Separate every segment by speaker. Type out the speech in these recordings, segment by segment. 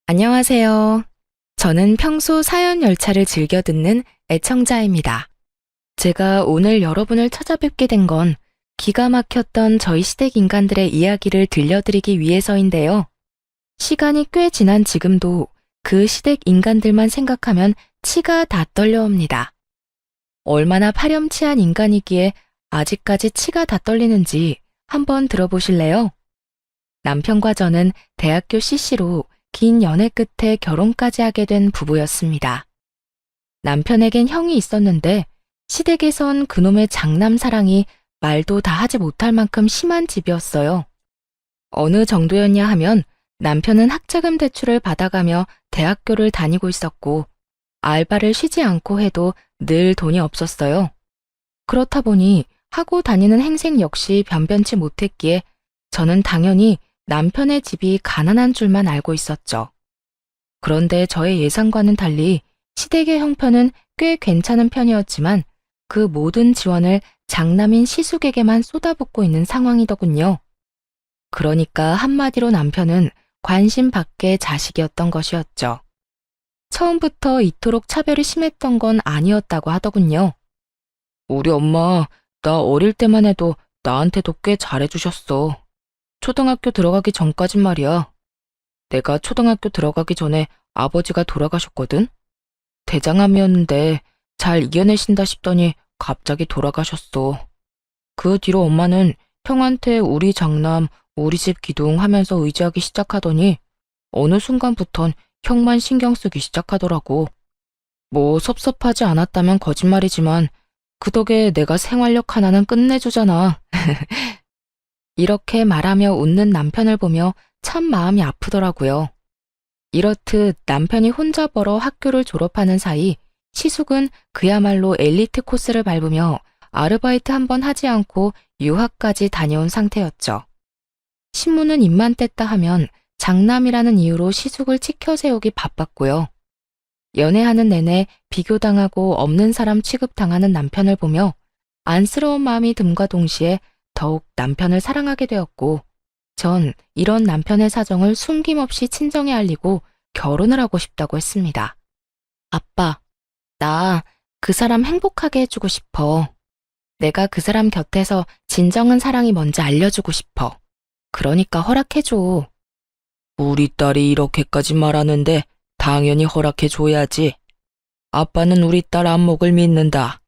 Speaker 1: 안녕하세요. 저는 평소 사연 열차를 즐겨 듣는 애청자입니다. 제가 오늘 여러분을 찾아뵙게 된 건 기가 막혔던 저희 시댁 인간들의 이야기를 들려드리기 위해서인데요. 시간이 꽤 지난 지금도 그 시댁 인간들만 생각하면 치가 다 떨려옵니다. 얼마나 파렴치한 인간이기에 아직까지 치가 다 떨리는지 한번 들어보실래요? 남편과 저는 대학교 CC로 긴 연애 끝에 결혼까지 하게 된 부부였습니다. 남편에겐 형이 있었는데 시댁에선 그놈의 장남 사랑이 말도 다 하지 못할 만큼 심한 집이었어요. 어느 정도였냐 하면 남편은 학자금 대출을 받아가며 대학교를 다니고 있었고 알바를 쉬지 않고 해도 늘 돈이 없었어요. 그렇다 보니 하고 다니는 행색 역시 변변치 못했기에 저는 당연히 남편의 집이 가난한 줄만 알고 있었죠. 그런데 저의 예상과는 달리 시댁의 형편은 꽤 괜찮은 편이었지만 그 모든 지원을 장남인 시숙에게만 쏟아붓고 있는 상황이더군요. 그러니까 한마디로 남편은 관심 밖의 자식이었던 것이었죠. 처음부터 이토록 차별이 심했던 건 아니었다고 하더군요. 우리 엄마, 나 어릴 때만 해도 나한테도 꽤 잘해주셨어. 초등학교 들어가기 전까진 말이야. 내가 초등학교 들어가기 전에 아버지가 돌아가셨거든? 대장암이었는데 잘 이겨내신다 싶더니 갑자기 돌아가셨어. 그 뒤로 엄마는 형한테 우리 장남, 우리 집 기둥 하면서 의지하기 시작하더니 어느 순간부턴 형만 신경 쓰기 시작하더라고. 뭐 섭섭하지 않았다면 거짓말이지만 그 덕에 내가 생활력 하나는 끝내주잖아. 이렇게 말하며 웃는 남편을 보며 참 마음이 아프더라고요. 이렇듯 남편이 혼자 벌어 학교를 졸업하는 사이 시숙은 그야말로 엘리트 코스를 밟으며 아르바이트 한 번 하지 않고 유학까지 다녀온 상태였죠. 신문은 입만 뗐다 하면 장남이라는 이유로 시숙을 치켜세우기 바빴고요. 연애하는 내내 비교당하고 없는 사람 취급당하는 남편을 보며 안쓰러운 마음이 듦과 동시에 더욱 남편을 사랑하게 되었고 전 이런 남편의 사정을 숨김없이 친정에 알리고 결혼을 하고 싶다고 했습니다. 아빠, 나 그 사람 행복하게 해주고 싶어. 내가 그 사람 곁에서 진정한 사랑이 뭔지 알려주고 싶어. 그러니까 허락해줘. 우리 딸이 이렇게까지 말하는데 당연히 허락해줘야지. 아빠는 우리 딸 안목을 믿는다.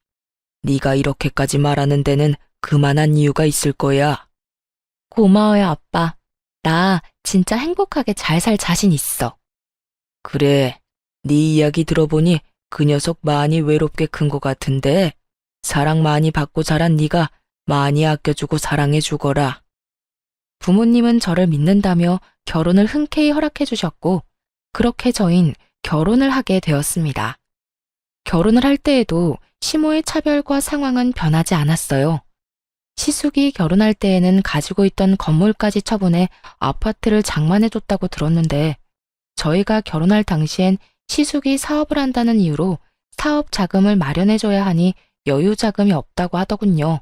Speaker 1: 네가 이렇게까지 말하는 데는 그만한 이유가 있을 거야. 고마워요, 아빠. 나 진짜 행복하게 잘 살 자신 있어. 그래, 네 이야기 들어보니 그 녀석 많이 외롭게 큰 것 같은데 사랑 많이 받고 자란 네가 많이 아껴주고 사랑해주거라. 부모님은 저를 믿는다며 결혼을 흔쾌히 허락해 주셨고 그렇게 저흰 결혼을 하게 되었습니다. 결혼을 할 때에도 시모의 차별과 상황은 변하지 않았어요. 시숙이 결혼할 때에는 가지고 있던 건물까지 처분해 아파트를 장만해줬다고 들었는데 저희가 결혼할 당시엔 시숙이 사업을 한다는 이유로 사업 자금을 마련해줘야 하니 여유 자금이 없다고 하더군요.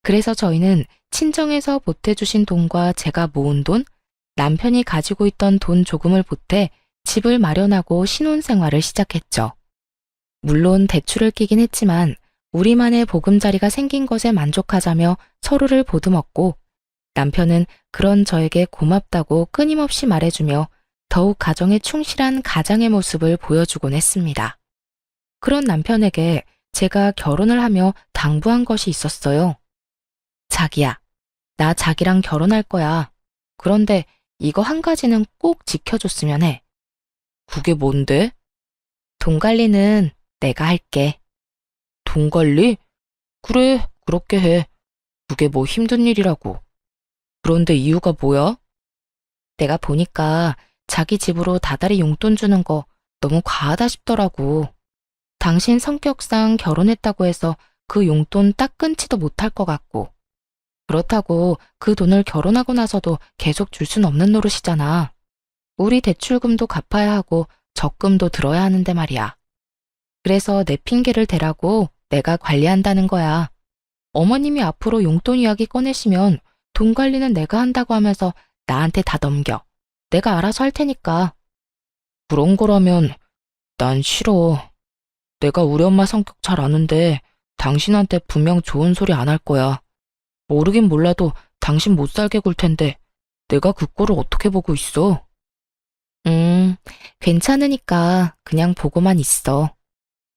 Speaker 1: 그래서 저희는 친정에서 보태주신 돈과 제가 모은 돈, 남편이 가지고 있던 돈 조금을 보태 집을 마련하고 신혼생활을 시작했죠. 물론 대출을 끼긴 했지만 우리만의 보금자리가 생긴 것에 만족하자며 서로를 보듬었고 남편은 그런 저에게 고맙다고 끊임없이 말해주며 더욱 가정에 충실한 가장의 모습을 보여주곤 했습니다. 그런 남편에게 제가 결혼을 하며 당부한 것이 있었어요. 자기야, 나 자기랑 결혼할 거야. 그런데 이거 한 가지는 꼭 지켜줬으면 해. 그게 뭔데? 돈 관리는 내가 할게. 돈 관리? 그래, 그렇게 해. 그게 뭐 힘든 일이라고. 그런데 이유가 뭐야? 내가 보니까 자기 집으로 다달이 용돈 주는 거 너무 과하다 싶더라고. 당신 성격상 결혼했다고 해서 그 용돈 딱 끊지도 못할 것 같고. 그렇다고 그 돈을 결혼하고 나서도 계속 줄 순 없는 노릇이잖아. 우리 대출금도 갚아야 하고 적금도 들어야 하는데 말이야. 그래서 내 핑계를 대라고 내가 관리한다는 거야. 어머님이 앞으로 용돈 이야기 꺼내시면 돈 관리는 내가 한다고 하면서 나한테 다 넘겨. 내가 알아서 할 테니까. 그런 거라면 난 싫어. 내가 우리 엄마 성격 잘 아는데 당신한테 분명 좋은 소리 안 할 거야. 모르긴 몰라도 당신 못 살게 굴 텐데 내가 그 꼴을 어떻게 보고 있어? 괜찮으니까 그냥 보고만 있어.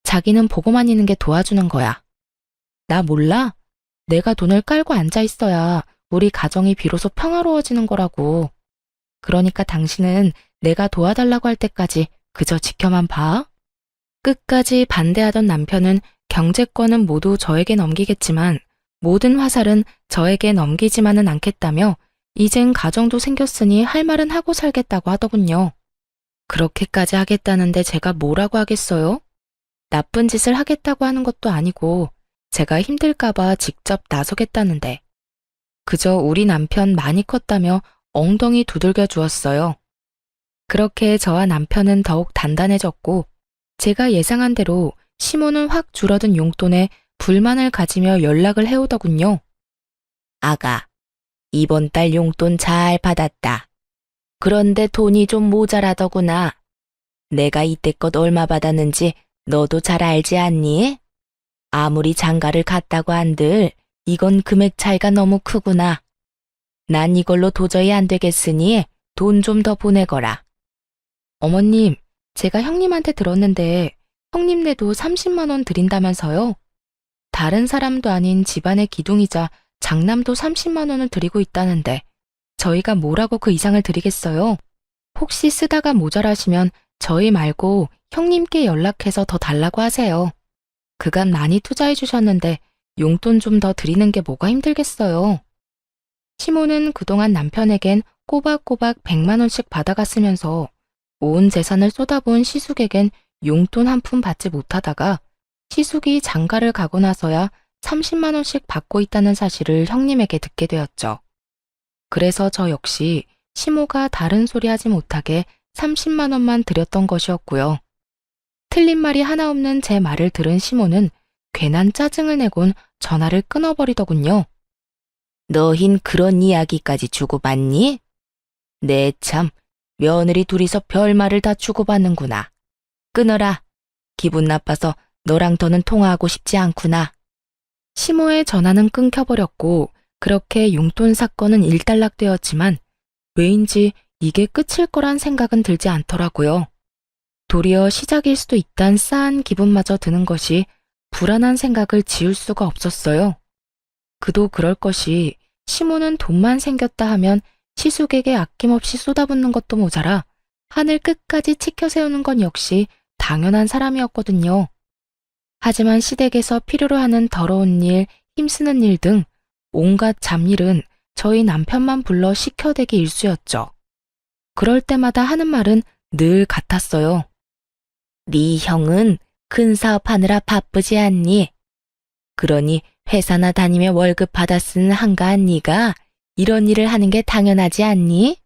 Speaker 1: 자기는 보고만 있는 게 도와주는 거야. 나 몰라? 내가 돈을 깔고 앉아 있어야 우리 가정이 비로소 평화로워지는 거라고. 그러니까 당신은 내가 도와달라고 할 때까지 그저 지켜만 봐. 끝까지 반대하던 남편은 경제권은 모두 저에게 넘기겠지만 모든 화살은 저에게 넘기지만은 않겠다며 이젠 가정도 생겼으니 할 말은 하고 살겠다고 하더군요. 그렇게까지 하겠다는데 제가 뭐라고 하겠어요? 나쁜 짓을 하겠다고 하는 것도 아니고 제가 힘들까봐 직접 나서겠다는데 그저 우리 남편 많이 컸다며 엉덩이 두들겨 주었어요. 그렇게 저와 남편은 더욱 단단해졌고 제가 예상한 대로 시모는 확 줄어든 용돈에 불만을 가지며 연락을 해오더군요. 아가, 이번 달 용돈 잘 받았다. 그런데 돈이 좀 모자라더구나. 내가 이때껏 얼마 받았는지 너도 잘 알지 않니? 아무리 장가를 갔다고 한들 이건 금액 차이가 너무 크구나. 난 이걸로 도저히 안 되겠으니 돈 좀 더 보내거라. 어머님, 제가 형님한테 들었는데 형님네도 30만 원 드린다면서요? 다른 사람도 아닌 집안의 기둥이자 장남도 30만 원을 드리고 있다는데 저희가 뭐라고 그 이상을 드리겠어요? 혹시 쓰다가 모자라시면 저희 말고 형님께 연락해서 더 달라고 하세요. 그간 많이 투자해 주셨는데 용돈 좀 더 드리는 게 뭐가 힘들겠어요. 시모는 그동안 남편에겐 꼬박꼬박 100만 원씩 받아갔으면서 온 재산을 쏟아부은 시숙에겐 용돈 한 푼 받지 못하다가 시숙이 장가를 가고 나서야 30만 원씩 받고 있다는 사실을 형님에게 듣게 되었죠. 그래서 저 역시 시모가 다른 소리 하지 못하게 30만 원만 드렸던 것이었고요. 틀린 말이 하나 없는 제 말을 들은 시모는 괜한 짜증을 내곤 전화를 끊어버리더군요. 너흰 그런 이야기까지 주고받니? 네 참, 며느리 둘이서 별말을 다 주고받는구나. 끊어라. 기분 나빠서 너랑 더는 통화하고 싶지 않구나. 시모의 전화는 끊겨버렸고 그렇게 용돈 사건은 일단락되었지만 왜인지 이게 끝일 거란 생각은 들지 않더라고요. 도리어 시작일 수도 있단 싸한 기분마저 드는 것이 불안한 생각을 지울 수가 없었어요. 그도 그럴 것이 시모는 돈만 생겼다 하면 시숙에게 아낌없이 쏟아붓는 것도 모자라 하늘 끝까지 치켜 세우는 건 역시 당연한 사람이었거든요. 하지만 시댁에서 필요로 하는 더러운 일, 힘쓰는 일 등 온갖 잡일은 저희 남편만 불러 시켜대기 일쑤였죠. 그럴 때마다 하는 말은 늘 같았어요. 네 형은 큰 사업하느라 바쁘지 않니? 그러니 회사나 다니며 월급 받아 쓰는 한가한 네가 이런 일을 하는 게 당연하지 않니?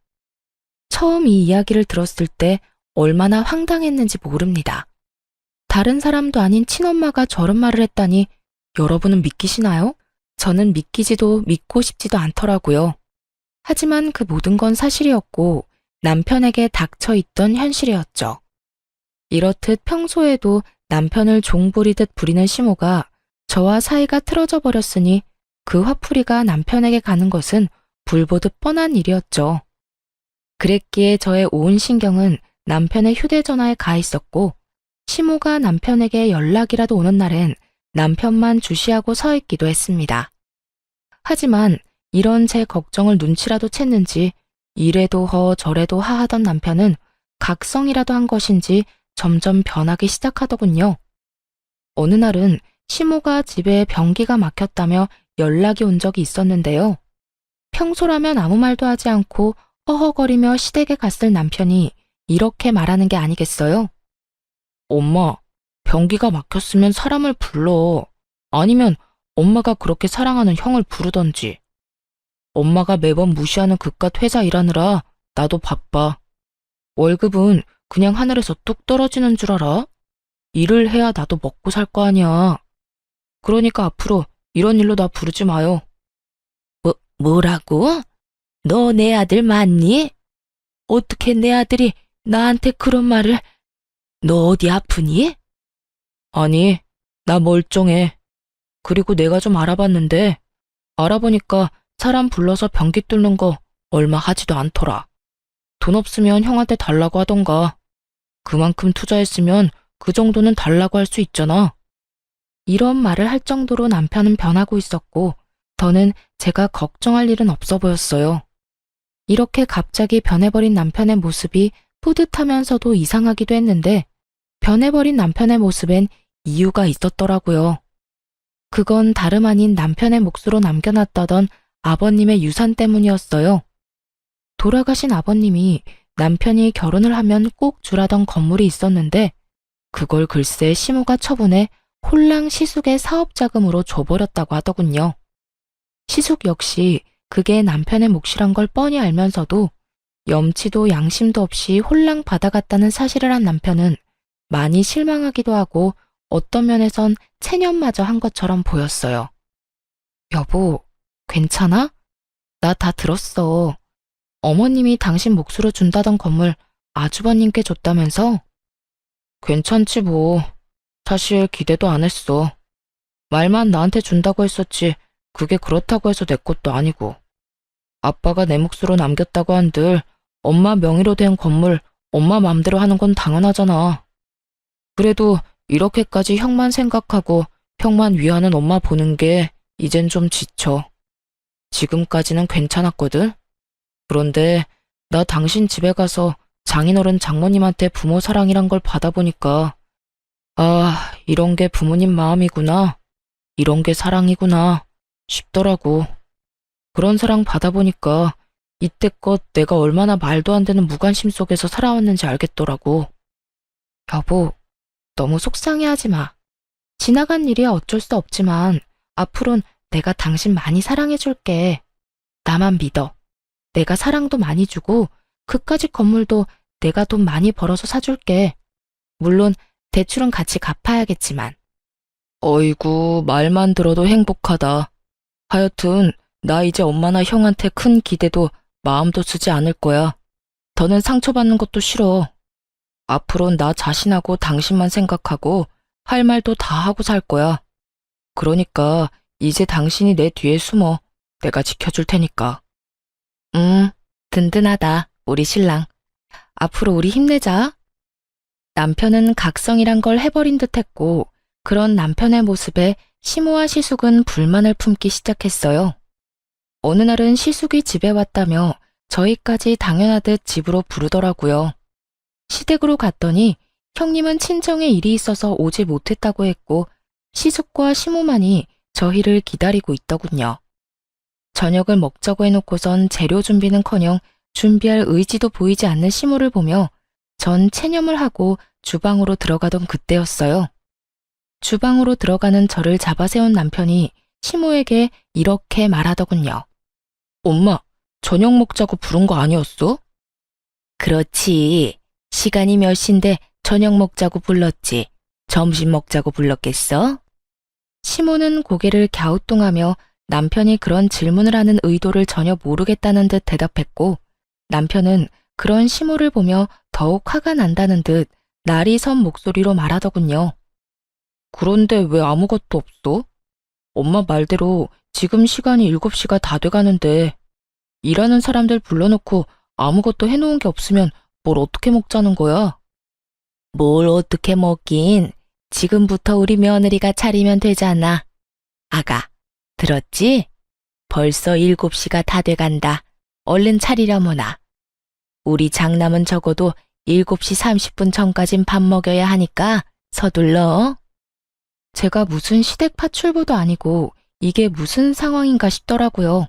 Speaker 1: 처음 이 이야기를 들었을 때 얼마나 황당했는지 모릅니다. 다른 사람도 아닌 친엄마가 저런 말을 했다니 여러분은 믿기시나요? 저는 믿기지도 믿고 싶지도 않더라고요. 하지만 그 모든 건 사실이었고 남편에게 닥쳐 있던 현실이었죠. 이렇듯 평소에도 남편을 종부리듯 부리는 시모가 저와 사이가 틀어져 버렸으니 그 화풀이가 남편에게 가는 것은 불보듯 뻔한 일이었죠. 그랬기에 저의 온 신경은 남편의 휴대전화에 가 있었고 시모가 남편에게 연락이라도 오는 날엔 남편만 주시하고 서 있기도 했습니다. 하지만 이런 제 걱정을 눈치라도 챘는지 이래도 허 저래도 하 하던 남편은 각성이라도 한 것인지 점점 변하기 시작하더군요. 어느 날은 시모가 집에 변기가 막혔다며 연락이 온 적이 있었는데요. 평소라면 아무 말도 하지 않고 허허거리며 시댁에 갔을 남편이 이렇게 말하는 게 아니겠어요? 엄마, 변기가 막혔으면 사람을 불러. 아니면 엄마가 그렇게 사랑하는 형을 부르던지. 엄마가 매번 무시하는 그깟 회사 일하느라 나도 바빠. 월급은 그냥 하늘에서 뚝 떨어지는 줄 알아? 일을 해야 나도 먹고 살 거 아니야. 그러니까 앞으로 이런 일로 나 부르지 마요. 뭐라고? 너 내 아들 맞니? 어떻게 내 아들이 나한테 그런 말을. 너 어디 아프니? 아니, 나 멀쩡해. 그리고 내가 좀 알아보니까 사람 불러서 변기 뚫는 거 얼마 하지도 않더라. 돈 없으면 형한테 달라고 하던가. 그만큼 투자했으면 그 정도는 달라고 할 수 있잖아. 이런 말을 할 정도로 남편은 변하고 있었고, 저는 제가 걱정할 일은 없어 보였어요. 이렇게 갑자기 변해버린 남편의 모습이 뿌듯하면서도 이상하기도 했는데, 변해버린 남편의 모습엔 이유가 있었더라고요. 그건 다름 아닌 남편의 몫으로 남겨놨다던 아버님의 유산 때문이었어요. 돌아가신 아버님이 남편이 결혼을 하면 꼭 주라던 건물이 있었는데, 그걸 글쎄 시모가 처분해 홀랑 시숙의 사업자금으로 줘버렸다고 하더군요. 시숙 역시 그게 남편의 몫이란 걸 뻔히 알면서도 염치도 양심도 없이 홀랑 받아갔다는 사실을 한 남편은 많이 실망하기도 하고 어떤 면에선 체념마저 한 것처럼 보였어요. 여보, 괜찮아? 나 다 들었어. 어머님이 당신 몫으로 준다던 건물 아주버님께 줬다면서? 괜찮지 뭐. 사실 기대도 안 했어. 말만 나한테 준다고 했었지 그게 그렇다고 해서 내 것도 아니고. 아빠가 내 몫으로 남겼다고 한들 엄마 명의로 된 건물 엄마 맘대로 하는 건 당연하잖아. 그래도 이렇게까지 형만 생각하고 형만 위하는 엄마 보는 게 이젠 좀 지쳐. 지금까지는 괜찮았거든. 그런데 나 당신 집에 가서 장인어른 장모님한테 부모 사랑이란 걸 받아보니까 아, 이런 게 부모님 마음이구나. 이런 게 사랑이구나 싶더라고. 그런 사랑 받아보니까 이때껏 내가 얼마나 말도 안 되는 무관심 속에서 살아왔는지 알겠더라고. 여보, 너무 속상해하지 마. 지나간 일이야 어쩔 수 없지만 앞으론 내가 당신 많이 사랑해줄게. 나만 믿어. 내가 사랑도 많이 주고 그까짓 건물도 내가 돈 많이 벌어서 사줄게. 물론 대출은 같이 갚아야겠지만. 어이구, 말만 들어도 행복하다. 하여튼 나 이제 엄마나 형한테 큰 기대도 마음도 쓰지 않을 거야. 더는 상처받는 것도 싫어. 앞으론 나 자신하고 당신만 생각하고 할 말도 다 하고 살 거야. 그러니까 이제 당신이 내 뒤에 숨어. 내가 지켜줄 테니까. 든든하다, 우리 신랑. 앞으로 우리 힘내자. 남편은 각성이란 걸 해버린 듯 했고, 그런 남편의 모습에 시모와 시숙은 불만을 품기 시작했어요. 어느 날은 시숙이 집에 왔다며 저희까지 당연하듯 집으로 부르더라고요. 시댁으로 갔더니 형님은 친정에 일이 있어서 오지 못했다고 했고 시숙과 시모만이 저희를 기다리고 있더군요. 저녁을 먹자고 해놓고선 재료 준비는커녕 준비할 의지도 보이지 않는 시모를 보며 전 체념을 하고 주방으로 들어가던 그때였어요. 주방으로 들어가는 저를 잡아세운 남편이 시모에게 이렇게 말하더군요. 엄마, 저녁 먹자고 부른 거 아니었어? 그렇지. 시간이 몇 시인데 저녁 먹자고 불렀지. 점심 먹자고 불렀겠어? 시모는 고개를 갸우뚱하며 남편이 그런 질문을 하는 의도를 전혀 모르겠다는 듯 대답했고 남편은 그런 시모를 보며 더욱 화가 난다는 듯 날이 선 목소리로 말하더군요. 그런데 왜 아무것도 없어? 엄마 말대로 지금 시간이 7시가 다 돼가는데 일하는 사람들 불러놓고 아무것도 해놓은 게 없으면 뭘 어떻게 먹자는 거야? 뭘 어떻게 먹긴. 지금부터 우리 며느리가 차리면 되잖아. 아가, 들었지? 벌써 7시가 다 돼간다. 얼른 차리려무나. 우리 장남은 적어도 7시 30분 전까진 밥 먹여야 하니까 서둘러. 제가 무슨 시댁 파출부도 아니고 이게 무슨 상황인가 싶더라고요.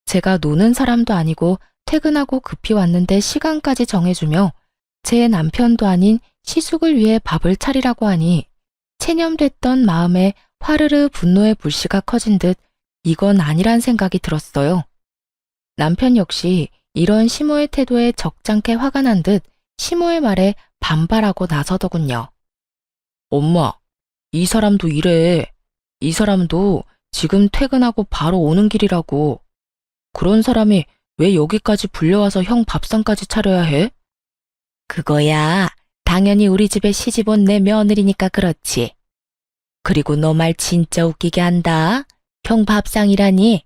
Speaker 1: 제가 노는 사람도 아니고 퇴근하고 급히 왔는데 시간까지 정해주며 제 남편도 아닌 시숙을 위해 밥을 차리라고 하니 체념됐던 마음에 화르르 분노의 불씨가 커진 듯 이건 아니란 생각이 들었어요. 남편 역시 이런 시모의 태도에 적잖게 화가 난 듯 시모의 말에 반발하고 나서더군요. 엄마, 이 사람도 이래. 이 사람도 지금 퇴근하고 바로 오는 길이라고. 그런 사람이 왜 여기까지 불려와서 형 밥상까지 차려야 해? 그거야, 당연히 우리 집에 시집 온 내 며느리니까 그렇지. 그리고 너 말 진짜 웃기게 한다. 형 밥상이라니.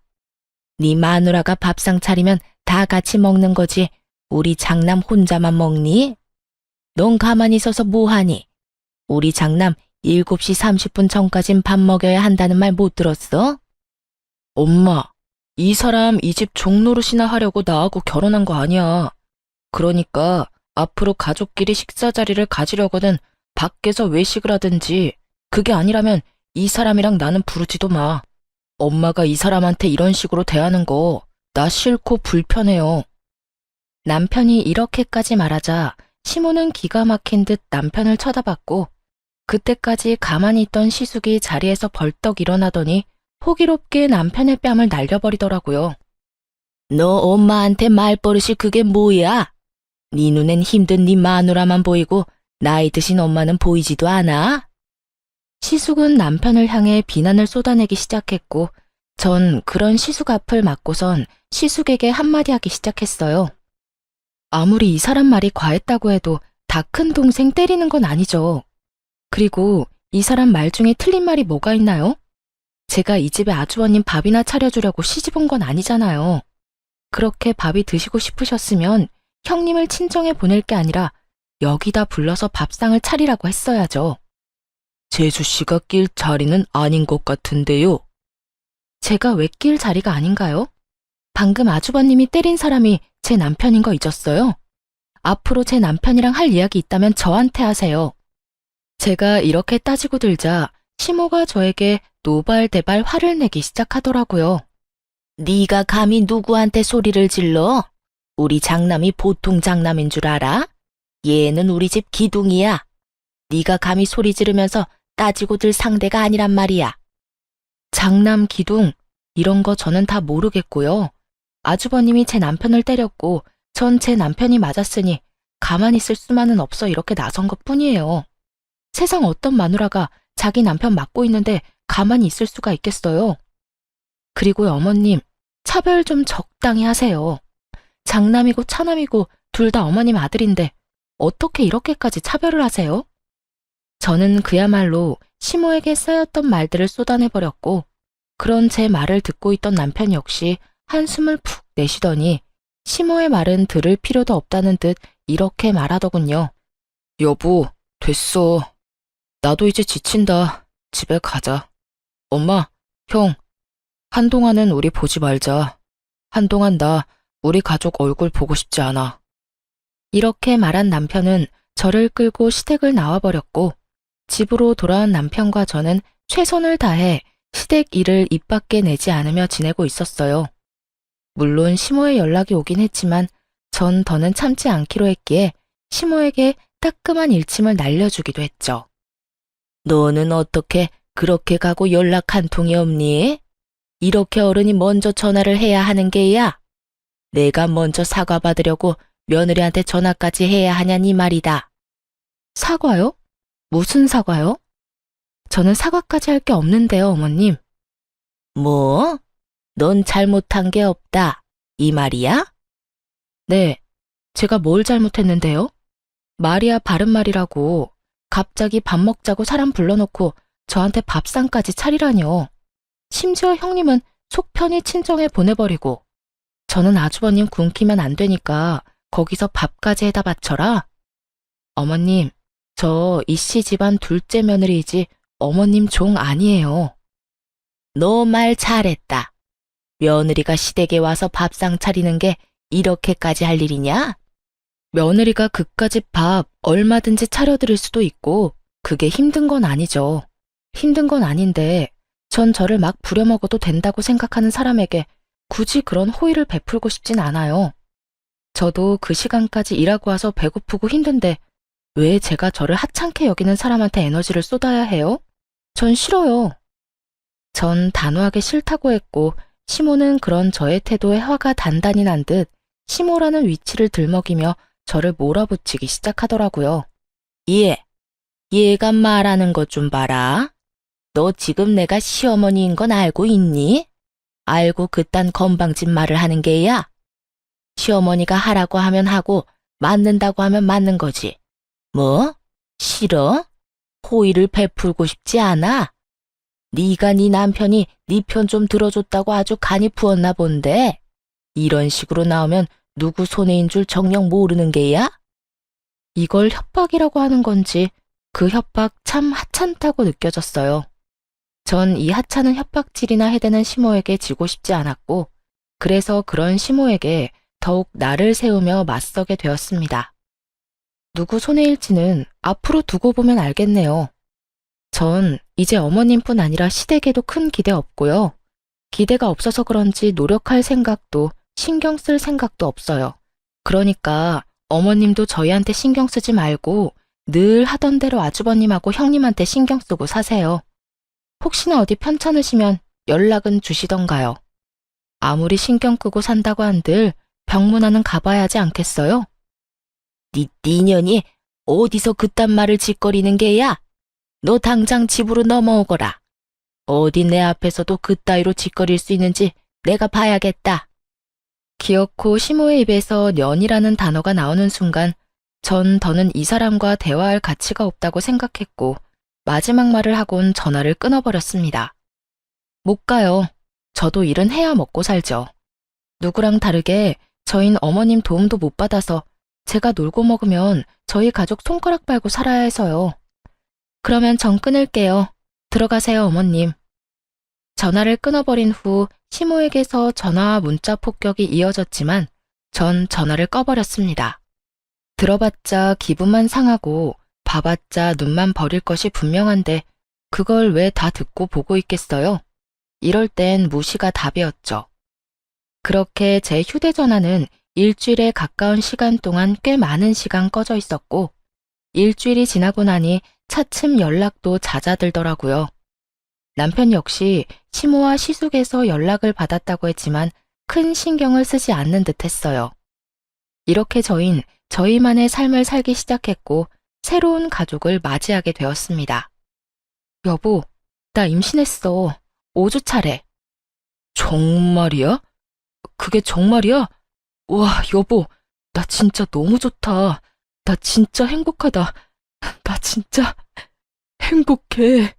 Speaker 1: 네 마누라가 밥상 차리면 다 같이 먹는 거지. 우리 장남 혼자만 먹니? 넌 가만히 있어서 뭐하니? 우리 장남 7시 30분 전까진 밥 먹여야 한다는 말 못 들었어? 엄마, 이 사람 이 집 종노릇이나 하려고 나하고 결혼한 거 아니야. 그러니까 앞으로 가족끼리 식사 자리를 가지려거든 밖에서 외식을 하든지, 그게 아니라면 이 사람이랑 나는 부르지도 마. 엄마가 이 사람한테 이런 식으로 대하는 거 나 싫고 불편해요. 남편이 이렇게까지 말하자 시모는 기가 막힌 듯 남편을 쳐다봤고, 그때까지 가만히 있던 시숙이 자리에서 벌떡 일어나더니 호기롭게 남편의 뺨을 날려버리더라고요. 너 엄마한테 말버릇이 그게 뭐야? 네 눈엔 힘든 네 마누라만 보이고 나이 드신 엄마는 보이지도 않아? 시숙은 남편을 향해 비난을 쏟아내기 시작했고, 전 그런 시숙 앞을 막고선 시숙에게 한마디 하기 시작했어요. 아무리 이 사람 말이 과했다고 해도 다 큰 동생 때리는 건 아니죠. 그리고 이 사람 말 중에 틀린 말이 뭐가 있나요? 제가 이 집에 아주버님 밥이나 차려주려고 시집 온 건 아니잖아요. 그렇게 밥이 드시고 싶으셨으면 형님을 친정에 보낼 게 아니라 여기다 불러서 밥상을 차리라고 했어야죠. 재수 씨가 낄 자리는 아닌 것 같은데요. 제가 왜 낄 자리가 아닌가요? 방금 아주버님이 때린 사람이 제 남편인 거 잊었어요? 앞으로 제 남편이랑 할 이야기 있다면 저한테 하세요. 제가 이렇게 따지고 들자 시모가 저에게 노발대발 화를 내기 시작하더라고요. 네가 감히 누구한테 소리를 질러? 우리 장남이 보통 장남인 줄 알아? 얘는 우리 집 기둥이야. 네가 감히 소리 지르면서 따지고 들 상대가 아니란 말이야. 장남 기둥, 이런 거 저는 다 모르겠고요. 아주버님이 제 남편을 때렸고 전 제 남편이 맞았으니 가만히 있을 수만은 없어 이렇게 나선 것뿐이에요. 세상 어떤 마누라가 자기 남편 맞고 있는데 가만히 있을 수가 있겠어요. 그리고요, 어머님, 차별 좀 적당히 하세요. 장남이고 차남이고 둘 다 어머님 아들인데 어떻게 이렇게까지 차별을 하세요? 저는 그야말로 시모에게 쌓였던 말들을 쏟아내버렸고, 그런 제 말을 듣고 있던 남편 역시 한숨을 푹 내쉬더니 시모의 말은 들을 필요도 없다는 듯 이렇게 말하더군요. 여보, 됐어. 나도 이제 지친다. 집에 가자. 엄마, 형, 한동안은 우리 보지 말자. 한동안 나 우리 가족 얼굴 보고 싶지 않아. 이렇게 말한 남편은 저를 끌고 시댁을 나와버렸고, 집으로 돌아온 남편과 저는 최선을 다해 시댁 일을 입 밖에 내지 않으며 지내고 있었어요. 물론 시모의 연락이 오긴 했지만 전 더는 참지 않기로 했기에 시모에게 따끔한 일침을 날려주기도 했죠. 너는 어떻게 그렇게 가고 연락 한 통이 없니? 이렇게 어른이 먼저 전화를 해야 하는 게야. 내가 먼저 사과받으려고 며느리한테 전화까지 해야 하냐니 말이다. 사과요? 무슨 사과요? 저는 사과까지 할 게 없는데요, 어머님. 뭐? 넌 잘못한 게 없다. 이 말이야? 네, 제가 뭘 잘못했는데요? 말이야 바른 말이라고 갑자기 밥 먹자고 사람 불러놓고 저한테 밥상까지 차리라뇨. 심지어 형님은 속 편히 친정에 보내버리고, 저는 아주버님 굶기면 안 되니까 거기서 밥까지 해다 바쳐라. 어머님, 저 이씨 집안 둘째 며느리이지 어머님 종 아니에요. 너 말 잘했다. 며느리가 시댁에 와서 밥상 차리는 게 이렇게까지 할 일이냐? 며느리가 그까짓 밥 얼마든지 차려드릴 수도 있고 그게 힘든 건 아니죠. 힘든 건 아닌데 전 저를 막 부려먹어도 된다고 생각하는 사람에게 굳이 그런 호의를 베풀고 싶진 않아요. 저도 그 시간까지 일하고 와서 배고프고 힘든데 왜 제가 저를 하찮게 여기는 사람한테 에너지를 쏟아야 해요? 전 싫어요. 전 단호하게 싫다고 했고 시모는 그런 저의 태도에 화가 단단히 난 듯 시모라는 위치를 들먹이며 저를 몰아붙이기 시작하더라고요. 얘가 말하는 것 좀 봐라. 너 지금 내가 시어머니인 건 알고 있니? 알고 그딴 건방진 말을 하는 게야? 시어머니가 하라고 하면 하고
Speaker 2: 맞는다고 하면 맞는 거지. 뭐? 싫어? 호의를 베풀고 싶지 않아? 네가 네 남편이 네 편 좀 들어줬다고 아주 간이 부었나 본데. 이런 식으로 나오면 누구 손해인 줄 정녕 모르는 게야?
Speaker 1: 이걸 협박이라고 하는 건지 그 협박 참 하찮다고 느껴졌어요. 전 이 하찮은 협박질이나 해대는 시모에게 지고 싶지 않았고, 그래서 그런 시모에게 더욱 나를 세우며 맞서게 되었습니다. 누구 손해일지는 앞으로 두고 보면 알겠네요. 전 이제 어머님뿐 아니라 시댁에도 큰 기대 없고요. 기대가 없어서 그런지 노력할 생각도 신경 쓸 생각도 없어요. 그러니까 어머님도 저희한테 신경 쓰지 말고 늘 하던 대로 아주버님하고 형님한테 신경 쓰고 사세요. 혹시나 어디 편찮으시면 연락은 주시던가요. 아무리 신경 끄고 산다고 한들 병문안은 가봐야 하지 않겠어요?
Speaker 2: 네 년이 어디서 그딴 말을 짓거리는 게야? 너 당장 집으로 넘어오거라. 어디 내 앞에서도 그따위로 짓거릴 수 있는지 내가 봐야겠다.
Speaker 1: 기어코 시모의 입에서 년이라는 단어가 나오는 순간 전 더는 이 사람과 대화할 가치가 없다고 생각했고 마지막 말을 하곤 전화를 끊어버렸습니다. 못 가요. 저도 일은 해야 먹고 살죠. 누구랑 다르게 저흰 어머님 도움도 못 받아서 제가 놀고 먹으면 저희 가족 손가락 빨고 살아야 해서요. 그러면 전 끊을게요. 들어가세요, 어머님. 전화를 끊어버린 후 시모에게서 전화와 문자 폭격이 이어졌지만 전 전화를 꺼버렸습니다. 들어봤자 기분만 상하고 봐봤자 눈만 버릴 것이 분명한데 그걸 왜 다 듣고 보고 있겠어요? 이럴 땐 무시가 답이었죠. 그렇게 제 휴대전화는 일주일에 가까운 시간 동안 꽤 많은 시간 꺼져 있었고 일주일이 지나고 나니 차츰 연락도 잦아들더라고요. 남편 역시 시모와 시숙에서 연락을 받았다고 했지만 큰 신경을 쓰지 않는 듯 했어요. 이렇게 저희만의 삶을 살기 시작했고 새로운 가족을 맞이하게 되었습니다. 여보, 나 임신했어. 5주 차래.
Speaker 2: 정말이야?
Speaker 1: 그게 정말이야? 와, 여보, 나 진짜 너무 좋다. 나 진짜 행복하다. 나 진짜 행복해.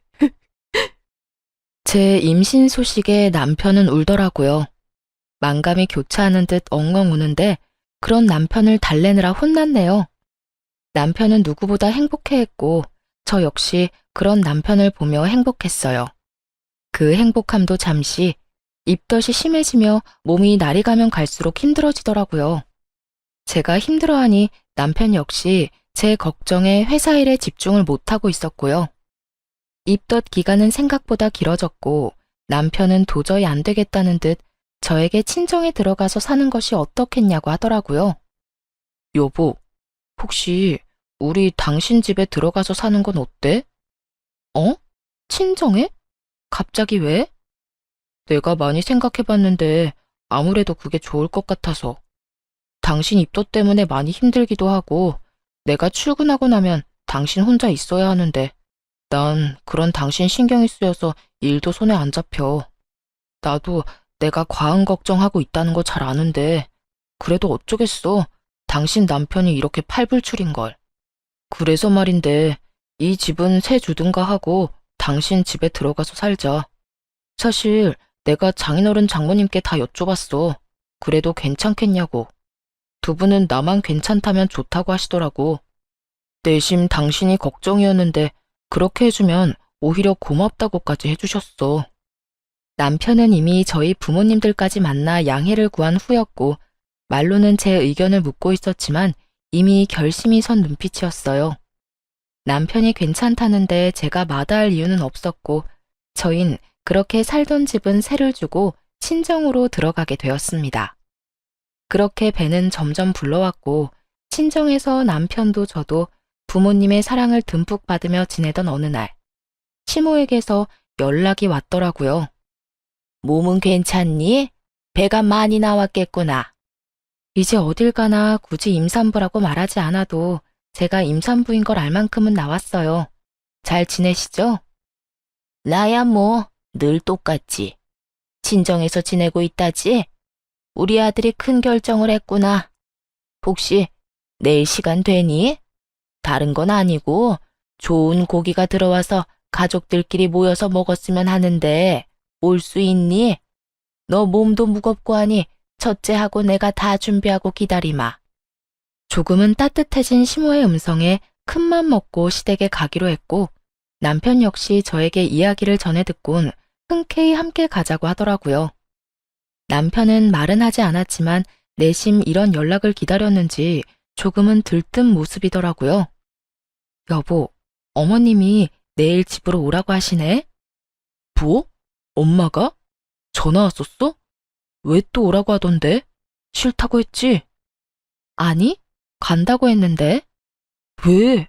Speaker 1: 제 임신 소식에 남편은 울더라고요. 만감이 교차하는 듯 엉엉 우는데 그런 남편을 달래느라 혼났네요. 남편은 누구보다 행복해했고 저 역시 그런 남편을 보며 행복했어요. 그 행복함도 잠시 입덧이 심해지며 몸이 날이 가면 갈수록 힘들어지더라고요. 제가 힘들어하니 남편 역시 제 걱정에 회사 일에 집중을 못하고 있었고요. 입덧 기간은 생각보다 길어졌고 남편은 도저히 안 되겠다는 듯 저에게 친정에 들어가서 사는 것이 어떻겠냐고 하더라고요. 여보, 혹시 우리 당신 집에 들어가서 사는 건 어때? 어? 친정에? 갑자기 왜? 내가 많이 생각해봤는데 아무래도 그게 좋을 것 같아서. 당신 입덧 때문에 많이 힘들기도 하고 내가 출근하고 나면 당신 혼자 있어야 하는데 난 그런 당신 신경이 쓰여서 일도 손에 안 잡혀. 나도 내가 과한 걱정하고 있다는 거 잘 아는데 그래도 어쩌겠어. 당신 남편이 이렇게 팔불출인걸. 그래서 말인데 이 집은 새 주든가 하고 당신 집에 들어가서 살자. 사실 내가 장인어른 장모님께 다 여쭤봤어. 그래도 괜찮겠냐고. 두 분은 나만 괜찮다면 좋다고 하시더라고. 내심 당신이 걱정이었는데 그렇게 해주면 오히려 고맙다고까지 해주셨어. 남편은 이미 저희 부모님들까지 만나 양해를 구한 후였고 말로는 제 의견을 묻고 있었지만 이미 결심이 선 눈빛이었어요. 남편이 괜찮다는데 제가 마다할 이유는 없었고 저흰 그렇게 살던 집은 세를 주고 친정으로 들어가게 되었습니다. 그렇게 배는 점점 불러왔고 친정에서 남편도 저도 부모님의 사랑을 듬뿍 받으며 지내던 어느 날 시모에게서 연락이 왔더라고요.
Speaker 2: 몸은 괜찮니? 배가 많이 나왔겠구나.
Speaker 1: 이제 어딜 가나 굳이 임산부라고 말하지 않아도 제가 임산부인 걸 알 만큼은 나왔어요. 잘 지내시죠?
Speaker 2: 나야 뭐 늘 똑같지. 친정에서 지내고 있다지? 우리 아들이 큰 결정을 했구나. 혹시 내일 시간 되니? 다른 건 아니고 좋은 고기가 들어와서 가족들끼리 모여서 먹었으면 하는데 올 수 있니? 너 몸도 무겁고 하니 첫째하고 내가 다 준비하고 기다리마.
Speaker 1: 조금은 따뜻해진 시모의 음성에 큰맘 먹고 시댁에 가기로 했고 남편 역시 저에게 이야기를 전해 듣곤 흔쾌히 함께 가자고 하더라고요. 남편은 말은 하지 않았지만 내심 이런 연락을 기다렸는지 조금은 들뜬 모습이더라고요. 여보, 어머님이 내일 집으로 오라고 하시네? 뭐? 엄마가? 전화 왔었어? 왜 또 오라고 하던데? 싫다고 했지? 아니, 간다고 했는데. 왜?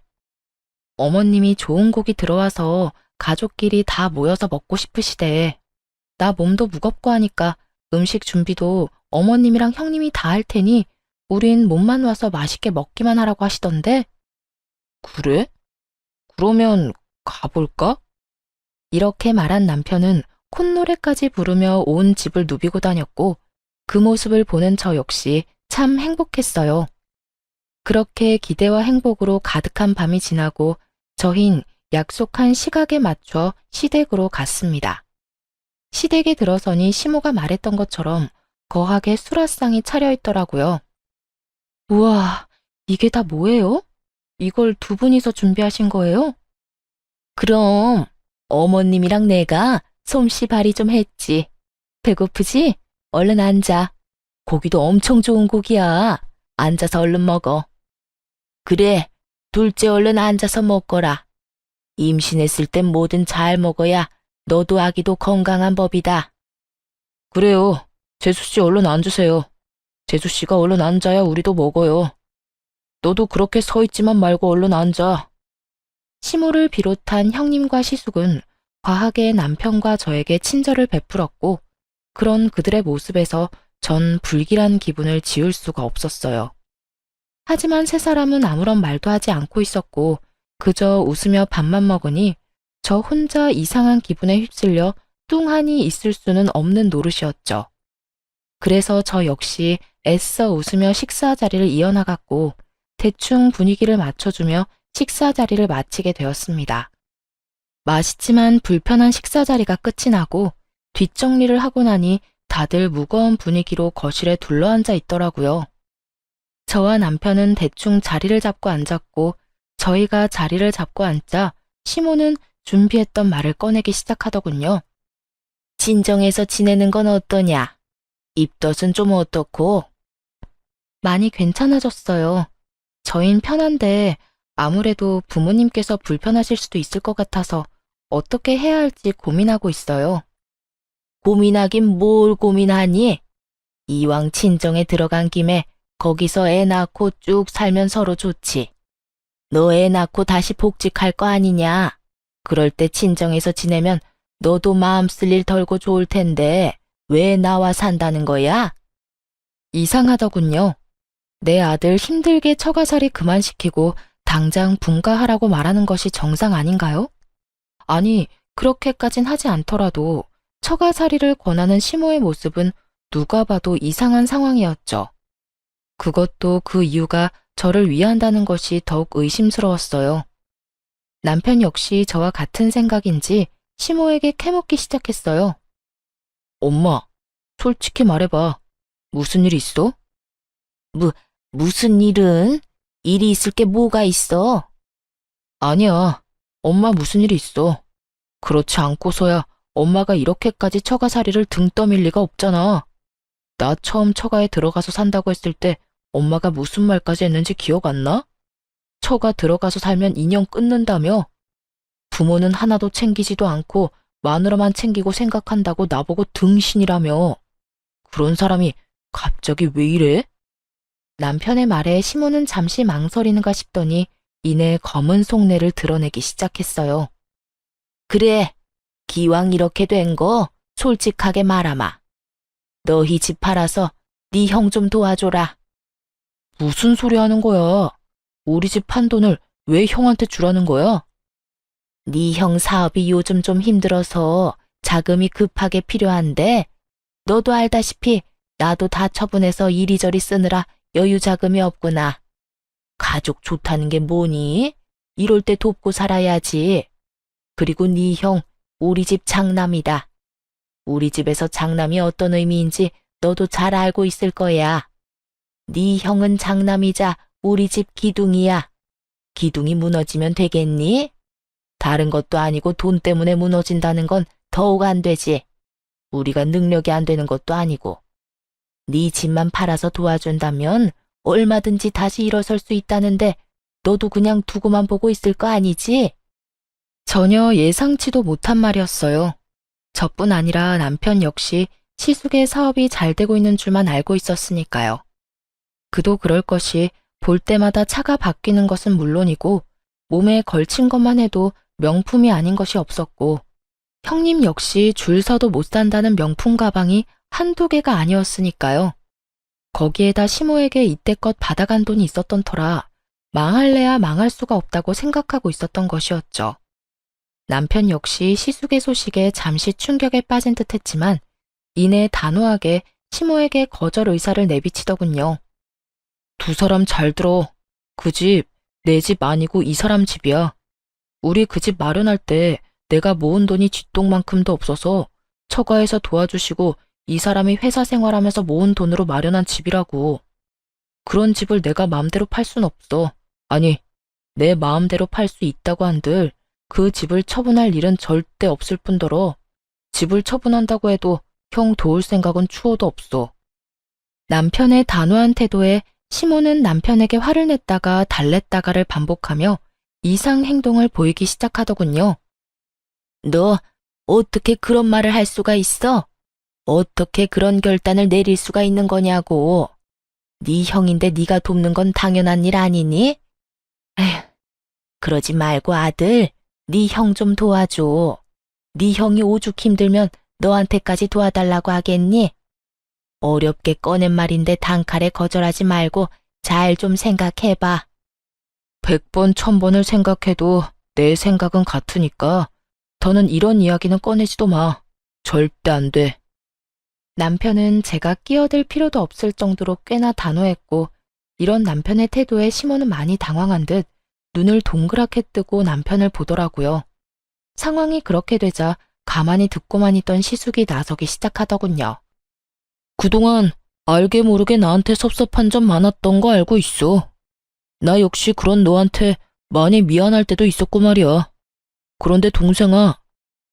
Speaker 1: 어머님이 좋은 곡이 들어와서 가족끼리 다 모여서 먹고 싶으시대. 나 몸도 무겁고 하니까 음식 준비도 어머님이랑 형님이 다 할 테니 우린 몸만 와서 맛있게 먹기만 하라고 하시던데. 그래? 그러면 가볼까? 이렇게 말한 남편은 콧노래까지 부르며 온 집을 누비고 다녔고 그 모습을 보는 저 역시 참 행복했어요. 그렇게 기대와 행복으로 가득한 밤이 지나고 저흰 약속한 시각에 맞춰 시댁으로 갔습니다. 시댁에 들어서니 시모가 말했던 것처럼 거하게 수라상이 차려있더라고요. 우와, 이게 다 뭐예요? 이걸 두 분이서 준비하신 거예요?
Speaker 2: 그럼 어머님이랑 내가 솜씨발휘 좀 했지. 배고프지? 얼른 앉아. 고기도 엄청 좋은 고기야. 앉아서 얼른 먹어. 그래, 둘째 얼른 앉아서 먹거라. 임신했을 땐 뭐든 잘 먹어야 너도 아기도 건강한 법이다.
Speaker 1: 그래요. 재수씨 얼른 앉으세요. 재수씨가 얼른 앉아야 우리도 먹어요. 너도 그렇게 서 있지만 말고 얼른 앉아. 시모를 비롯한 형님과 시숙은 과하게 남편과 저에게 친절을 베풀었고 그런 그들의 모습에서 전 불길한 기분을 지울 수가 없었어요. 하지만 세 사람은 아무런 말도 하지 않고 있었고 그저 웃으며 밥만 먹으니 저 혼자 이상한 기분에 휩쓸려 뚱하니 있을 수는 없는 노릇이었죠. 그래서 저 역시 애써 웃으며 식사 자리를 이어나갔고 대충 분위기를 맞춰주며 식사 자리를 마치게 되었습니다. 맛있지만 불편한 식사 자리가 끝이 나고 뒷정리를 하고 나니 다들 무거운 분위기로 거실에 둘러앉아 있더라고요. 저와 남편은 대충 자리를 잡고 앉았고 저희가 자리를 잡고 앉자 시모는 준비했던 말을 꺼내기 시작하더군요.
Speaker 2: 친정에서 지내는 건 어떠냐? 입덧은 좀 어떻고?
Speaker 1: 많이 괜찮아졌어요. 저흰 편한데 아무래도 부모님께서 불편하실 수도 있을 것 같아서 어떻게 해야 할지 고민하고 있어요.
Speaker 2: 고민하긴 뭘 고민하니? 이왕 친정에 들어간 김에 거기서 애 낳고 쭉 살면 서로 좋지. 너 애 낳고 다시 복직할 거 아니냐? 그럴 때 친정에서 지내면 너도 마음 쓸 일 덜고 좋을 텐데 왜 나와 산다는 거야?
Speaker 1: 이상하더군요. 내 아들 힘들게 처가살이 그만시키고 당장 분가하라고 말하는 것이 정상 아닌가요? 아니, 그렇게까진 하지 않더라도 처가살이를 권하는 시모의 모습은 누가 봐도 이상한 상황이었죠. 그것도 그 이유가 저를 위한다는 것이 더욱 의심스러웠어요. 남편 역시 저와 같은 생각인지 시모에게 캐묻기 시작했어요. 엄마, 솔직히 말해봐. 무슨 일 있어?
Speaker 2: 무슨 일은? 일이 있을 게 뭐가 있어?
Speaker 1: 아니야. 엄마 무슨 일이 있어. 그렇지 않고서야 엄마가 이렇게까지 처가살이를 등 떠밀 리가 없잖아. 나 처음 처가에 들어가서 산다고 했을 때 엄마가 무슨 말까지 했는지 기억 안 나? 처가 들어가서 살면 인연 끊는다며? 부모는 하나도 챙기지도 않고 마누라만 챙기고 생각한다고 나보고 등신이라며. 그런 사람이 갑자기 왜 이래? 남편의 말에 시모는 잠시 망설이는가 싶더니 이내 검은 속내를 드러내기 시작했어요.
Speaker 2: 그래, 기왕 이렇게 된 거 솔직하게 말하마. 너희 집 팔아서 네 형 좀 도와줘라.
Speaker 1: 무슨 소리 하는 거야? 우리 집 판 돈을 왜 형한테 주라는 거야?
Speaker 2: 네 형 사업이 요즘 좀 힘들어서 자금이 급하게 필요한데 너도 알다시피 나도 다 처분해서 이리저리 쓰느라 여유 자금이 없구나. 가족 좋다는 게 뭐니? 이럴 때 돕고 살아야지. 그리고 네 형, 우리 집 장남이다. 우리 집에서 장남이 어떤 의미인지 너도 잘 알고 있을 거야. 네 형은 장남이자 우리 집 기둥이야. 기둥이 무너지면 되겠니? 다른 것도 아니고 돈 때문에 무너진다는 건 더욱 안 되지. 우리가 능력이 안 되는 것도 아니고. 네 집만 팔아서 도와준다면 얼마든지 다시 일어설 수 있다는데 너도 그냥 두고만 보고 있을 거 아니지?
Speaker 1: 전혀 예상치도 못한 말이었어요. 저뿐 아니라 남편 역시 시숙의 사업이 잘 되고 있는 줄만 알고 있었으니까요. 그도 그럴 것이 볼 때마다 차가 바뀌는 것은 물론이고 몸에 걸친 것만 해도 명품이 아닌 것이 없었고 형님 역시 줄 서도 못 산다는 명품 가방이 한두 개가 아니었으니까요. 거기에다 시모에게 이때껏 받아간 돈이 있었던 터라 망할래야 망할 수가 없다고 생각하고 있었던 것이었죠. 남편 역시 시숙의 소식에 잠시 충격에 빠진 듯 했지만 이내 단호하게 시모에게 거절 의사를 내비치더군요. 두 사람 잘 들어. 그 집, 내 집 아니고 이 사람 집이야. 우리 그 집 마련할 때 내가 모은 돈이 쥐똥만큼도 없어서 처가에서 도와주시고 이 사람이 회사 생활하면서 모은 돈으로 마련한 집이라고. 그런 집을 내가 마음대로 팔 순 없어. 아니, 내 마음대로 팔 수 있다고 한들 그 집을 처분할 일은 절대 없을 뿐더러 집을 처분한다고 해도 형 도울 생각은 추호도 없어. 남편의 단호한 태도에 시모는 남편에게 화를 냈다가 달랬다가를 반복하며 이상 행동을 보이기 시작하더군요.
Speaker 2: 너 어떻게 그런 말을 할 수가 있어? 어떻게 그런 결단을 내릴 수가 있는 거냐고. 네 형인데 네가 돕는 건 당연한 일 아니니? 에휴, 그러지 말고 아들, 네 형 좀 도와줘. 네 형이 오죽 힘들면 너한테까지 도와달라고 하겠니? 어렵게 꺼낸 말인데 단칼에 거절하지 말고 잘 좀 생각해봐.
Speaker 1: 100번, 1000번을 생각해도 내 생각은 같으니까 더는 이런 이야기는 꺼내지도 마. 절대 안 돼. 남편은 제가 끼어들 필요도 없을 정도로 꽤나 단호했고 이런 남편의 태도에 시모는 많이 당황한 듯 눈을 동그랗게 뜨고 남편을 보더라고요. 상황이 그렇게 되자 가만히 듣고만 있던 시숙이 나서기 시작하더군요. 그동안 알게 모르게 나한테 섭섭한 점 많았던 거 알고 있어. 나 역시 그런 너한테 많이 미안할 때도 있었고 말이야. 그런데 동생아,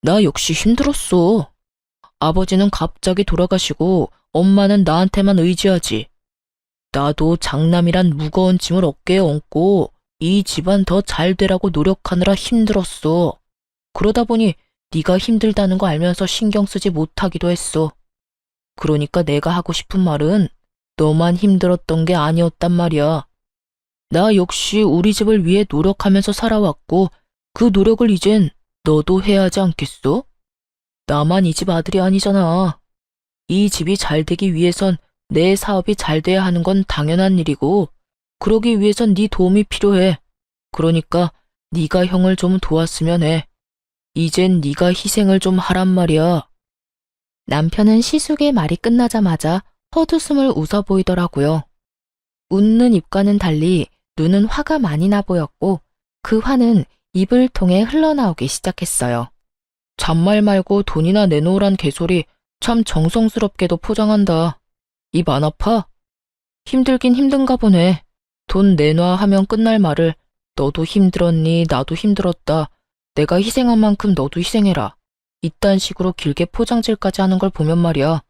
Speaker 1: 나 역시 힘들었어. 아버지는 갑자기 돌아가시고 엄마는 나한테만 의지하지. 나도 장남이란 무거운 짐을 어깨에 얹고 이 집안 더 잘 되라고 노력하느라 힘들었어. 그러다 보니 네가 힘들다는 거 알면서 신경 쓰지 못하기도 했어. 그러니까 내가 하고 싶은 말은 너만 힘들었던 게 아니었단 말이야. 나 역시 우리 집을 위해 노력하면서 살아왔고 그 노력을 이젠 너도 해야 하지 않겠어? 나만 이 집 아들이 아니잖아. 이 집이 잘 되기 위해선 내 사업이 잘 돼야 하는 건 당연한 일이고 그러기 위해선 네 도움이 필요해. 그러니까 네가 형을 좀 도왔으면 해. 이젠 네가 희생을 좀 하란 말이야. 남편은 시숙의 말이 끝나자마자 헛웃음을 웃어 보이더라고요. 웃는 입과는 달리 눈은 화가 많이 나 보였고 그 화는 입을 통해 흘러나오기 시작했어요. 잔말 말고 돈이나 내놓으란 개소리 참 정성스럽게도 포장한다. 입 안 아파? 힘들긴 힘든가 보네. 돈 내놔 하면 끝날 말을 너도 힘들었니 나도 힘들었다. 내가 희생한 만큼 너도 희생해라. 이딴 식으로 길게 포장질까지 하는 걸 보면 말이야.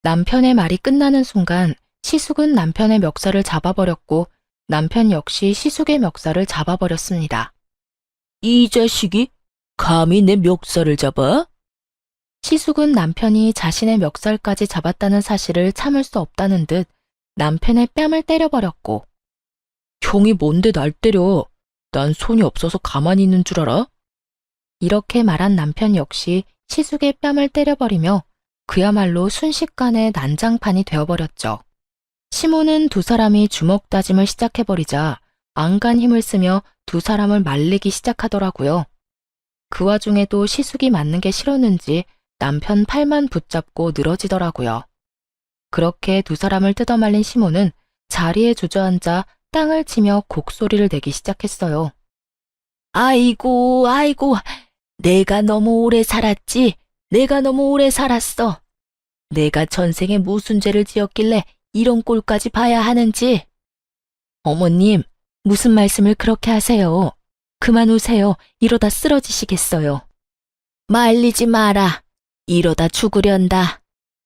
Speaker 1: 남편의 말이 끝나는 순간 시숙은 남편의 멱살을 잡아버렸고 남편 역시 시숙의 멱살을 잡아버렸습니다.
Speaker 2: 이 자식이 감히 내 멱살을 잡아?
Speaker 1: 시숙은 남편이 자신의 멱살까지 잡았다는 사실을 참을 수 없다는 듯 남편의 뺨을 때려버렸고 형이 뭔데 날 때려? 난 손이 없어서 가만히 있는 줄 알아? 이렇게 말한 남편 역시 시숙의 뺨을 때려버리며 그야말로 순식간에 난장판이 되어버렸죠. 시모는 두 사람이 주먹 다짐을 시작해버리자 안간 힘을 쓰며 두 사람을 말리기 시작하더라고요. 그 와중에도 시숙이 맞는 게 싫었는지 남편 팔만 붙잡고 늘어지더라고요. 그렇게 두 사람을 뜯어말린 시모는 자리에 주저앉아 땅을 치며 곡소리를 내기 시작했어요.
Speaker 2: 아이고, 아이고, 내가 너무 오래 살았지. 내가 너무 오래 살았어. 내가 전생에 무슨 죄를 지었길래 이런 꼴까지 봐야 하는지. 어머님, 무슨 말씀을 그렇게 하세요? 그만 우세요. 이러다 쓰러지시겠어요. 말리지 마라. 이러다 죽으련다.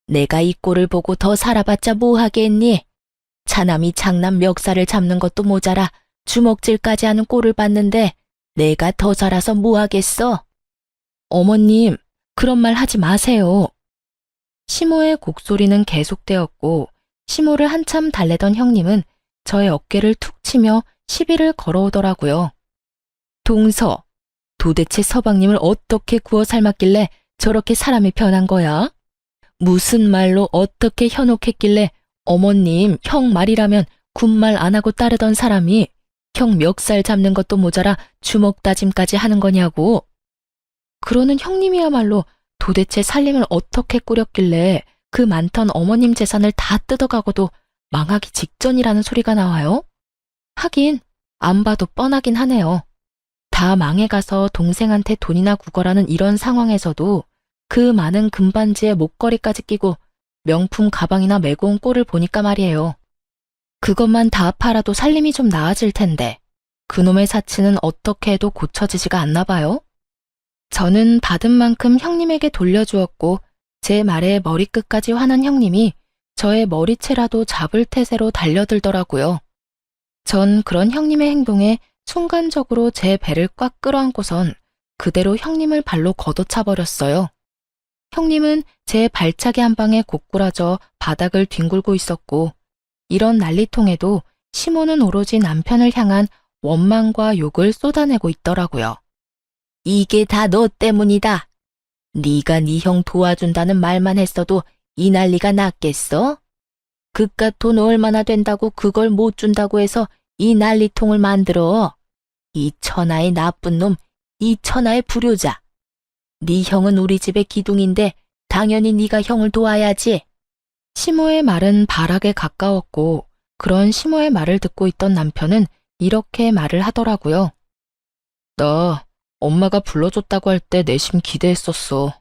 Speaker 2: 내가 이 꼴을 보고 더 살아봤자 뭐 하겠니? 차남이 장남 멱살을 잡는 것도 모자라 주먹질까지 하는 꼴을 봤는데 내가 더 살아서 뭐 하겠어?
Speaker 1: 어머님, 그런 말 하지 마세요. 시모의 곡소리는 계속되었고 시모를 한참 달래던 형님은 저의 어깨를 툭 치며 시비를 걸어오더라고요. 동서, 도대체 서방님을 어떻게 구워 삶았길래 저렇게 사람이 변한 거야? 무슨 말로 어떻게 현혹했길래 어머님, 형 말이라면 군말 안 하고 따르던 사람이 형 멱살 잡는 것도 모자라 주먹 다짐까지 하는 거냐고. 그러는 형님이야말로 도대체 살림을 어떻게 꾸렸길래 그 많던 어머님 재산을 다 뜯어가고도 망하기 직전이라는 소리가 나와요? 하긴 안 봐도 뻔하긴 하네요. 다 망해가서 동생한테 돈이나 구걸하는 이런 상황에서도 그 많은 금반지에 목걸이까지 끼고 명품 가방이나 메고 온 꼴을 보니까 말이에요. 그것만 다 팔아도 살림이 좀 나아질 텐데 그놈의 사치는 어떻게 해도 고쳐지지가 않나 봐요. 저는 받은 만큼 형님에게 돌려주었고 제 말에 머리끝까지 화난 형님이 저의 머리채라도 잡을 태세로 달려들더라고요. 전 그런 형님의 행동에 순간적으로 제 배를 꽉 끌어안고선 그대로 형님을 발로 걷어차버렸어요. 형님은 제 발차기 한 방에 고꾸라져 바닥을 뒹굴고 있었고 이런 난리통에도 시모는 오로지 남편을 향한 원망과 욕을 쏟아내고 있더라고요.
Speaker 2: 이게 다 너 때문이다. 네가 네 형 도와준다는 말만 했어도 이 난리가 났겠어? 그깟 돈 얼마나 된다고 그걸 못 준다고 해서 이 난리통을 만들어. 이 천하의 나쁜 놈, 이 천하의 불효자. 네 형은 우리 집의 기둥인데 당연히 네가 형을 도와야지.
Speaker 1: 시모의 말은 발악에 가까웠고 그런 시모의 말을 듣고 있던 남편은 이렇게 말을 하더라고요. 나 엄마가 불러줬다고 할 때 내심 기대했었어.